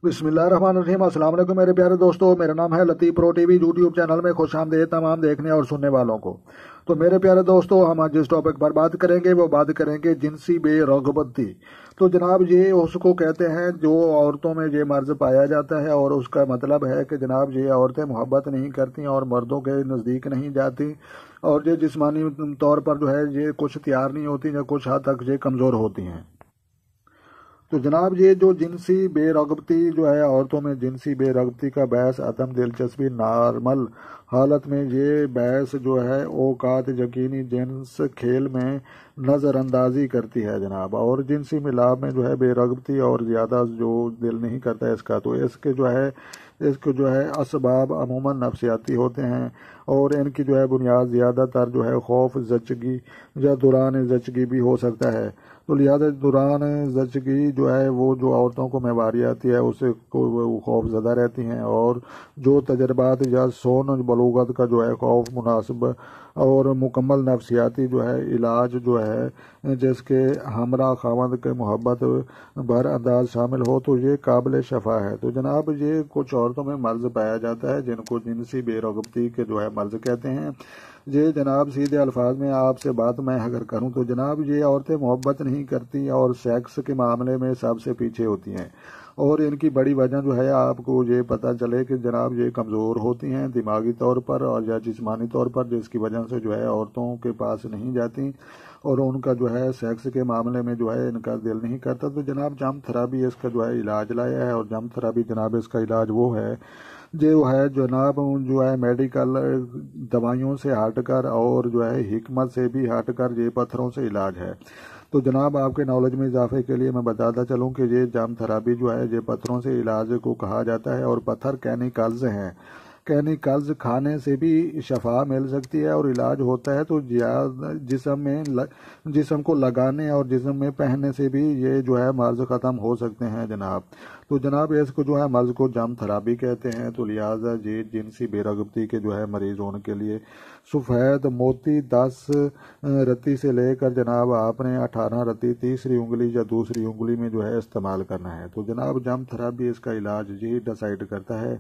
बिस्मिल्लाहिर्रहमानिर्रहीम। अस्सलाम वालेकुम मेरे प्यारे दोस्तों, मेरा नाम है लतीफ़ प्रो टीवी। यूट्यूब चैनल में खुश आमदीद तमाम देखने और सुनने वालों को। तो मेरे प्यारे दोस्तों, हम आज जिस टॉपिक पर बात करेंगे वो बात करेंगे जिनसी बेरग़बती। तो जनाब ये उसको कहते हैं जो औरतों में ये मर्ज़ पाया जाता है, और उसका मतलब है कि जनाब ये औरतें मोहब्बत नहीं करती और मर्दों के नज़दीक नहीं जाती, और ये जिस्मानी तौर पर जो है ये कुछ तैयार नहीं होती या कुछ हद तक ये कमज़ोर होती हैं। तो जनाब ये जो जिनसी बेरग़बती जो है, औरतों में जिनसी बेरग़बती का बहस अदम दिलचस्पी नॉर्मल हालत में ये बहस जो है औकात यकीनी जिन्स खेल में नज़रअंदाजी करती है जनाब। और जिनसी मिलाप में जो है बेरग़बती और ज़्यादा जो दिल नहीं करता इसका, तो इसके जो है असबाब अमूमन नफसियाती होते हैं, और इनकी जो है बुनियाद ज़्यादातर जो है खौफ ज़चगी या दौरान ज़चगी भी हो सकता है। तो लिहाजा दौरान ज़चगी जो है वो जो औरतों को महवारी आती है उससे वो खौफ ज़दा रहती हैं, और जो तजर्बात या सोन बलूगत का जो है खौफ मुनासिब और मुकम्मल नफसियाती जो है इलाज जो है जिसके हमरा खामद के मोहब्बत भर अंदाज शामिल हो, तो ये काबिल शफा है। तो जनाब ये कुछ औरतों में मर्ज़ पाया जाता है जिनको जिनसी बेरग़बती के जो है मर्ज़ कहते हैं। ये जनाब सीधे अल्फाज में आपसे बात मैं अगर करूं तो जनाब ये औरतें मोहब्बत नहीं करती और सेक्स के मामले में सबसे पीछे होती हैं, और इनकी बड़ी वजह जो है आपको ये पता चले कि जनाब ये कमज़ोर होती हैं दिमागी तौर पर और या जिस्मानी तौर पर, जिसकी वजह से जो है औरतों के पास नहीं जाती और उनका जो है सेक्स के मामले में जो है इनका दिल नहीं करता। तो जनाब जम थेरेपी इसका जो है इलाज लाया है, और जम थेरेपी जनाब इसका इलाज वो है जो है जनाब जो है मेडिकल दवाइयों से हटकर और जो है हिकमत से भी हटकर ये पत्थरों से इलाज है। तो जनाब आपके नॉलेज में इजाफे के लिए मैं बताता चलूँ कि ये जाम थेरेपी जो है ये पत्थरों से इलाज को कहा जाता है, और पत्थर केमिकल्स हैं। केमिकल्स खाने से भी शफा मिल सकती है और इलाज होता है। तो जिस्म को लगाने और जिस्म में पहनने से भी ये जो है मर्ज ख़त्म हो सकते हैं जनाब। तो जनाब इसको जो है मर्ज को जम थेरेपी कहते हैं। तो लिहाजा ये जिनसी बेरग़बती के जो है मरीज होने के लिए सफ़ेद मोती 10 रत्ती से लेकर जनाब आपने 18 रत्ती तीसरी उंगली या दूसरी उंगली में जो है इस्तेमाल करना है। तो जनाब जम थेरेपी इसका इलाज यही डिसाइड करता है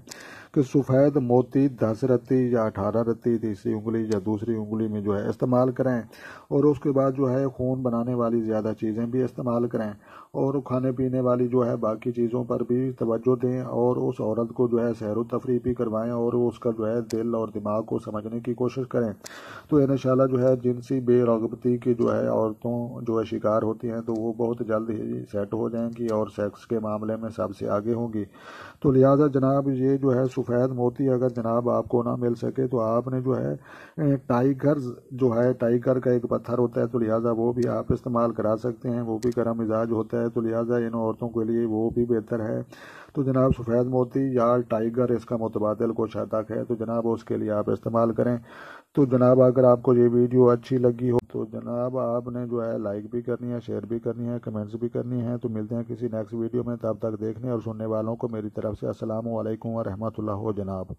कि सफ़ेद मोती 10 रत्ती या 18 रत्ती तीसरी उंगली या दूसरी उंगली में जो है इस्तेमाल करें, और उसके बाद जो है खून बनाने वाली ज़्यादा चीज़ें भी इस्तेमाल करें, और खाने पीने वाली जो है बाकी चीज़ों पर भी तवज्जो दें, और उस औरत को जो है सैर व तफरीह भी करवाएं और उसका जो है दिल और दिमाग को समझने की कोशिश करें। तो इंशाल्लाह जो है जिनसी बेरग़बती की जो है औरतों जो है शिकार होती हैं तो वो बहुत जल्द ही सेट हो जाएंगी और सेक्स के मामले में सबसे आगे होंगी। तो लिहाजा जनाब ये जो है सफ़ेद मोती अगर जनाब आपको ना मिल सके तो आपने जो है टाइगर जो है टाइगर का एक पत्थर होता है, तो लिहाजा वो भी आप इस्तेमाल करा सकते हैं, वो भी गर्म मिजाज होता है। तो लिहाजा इन औरतों के लिए वो भी बेहतर है। तो जनाब सफ़ेद मोती या टाइगर इसका मुतबादिल कुछ हद तक है, तो जनाब उसके लिए आप इस्तेमाल करें। तो जनाब अगर आपको ये वीडियो अच्छी लगी हो तो जनाब आपने जो है लाइक भी करनी है, शेयर भी करनी है, कमेंट्स भी करनी है। तो मिलते हैं किसी नेक्स्ट वीडियो में, तब तक देखने और सुनने वालों को मेरी तरफ से अस्सलामु अलैकुम व रहमतुल्लाह हो जनाब।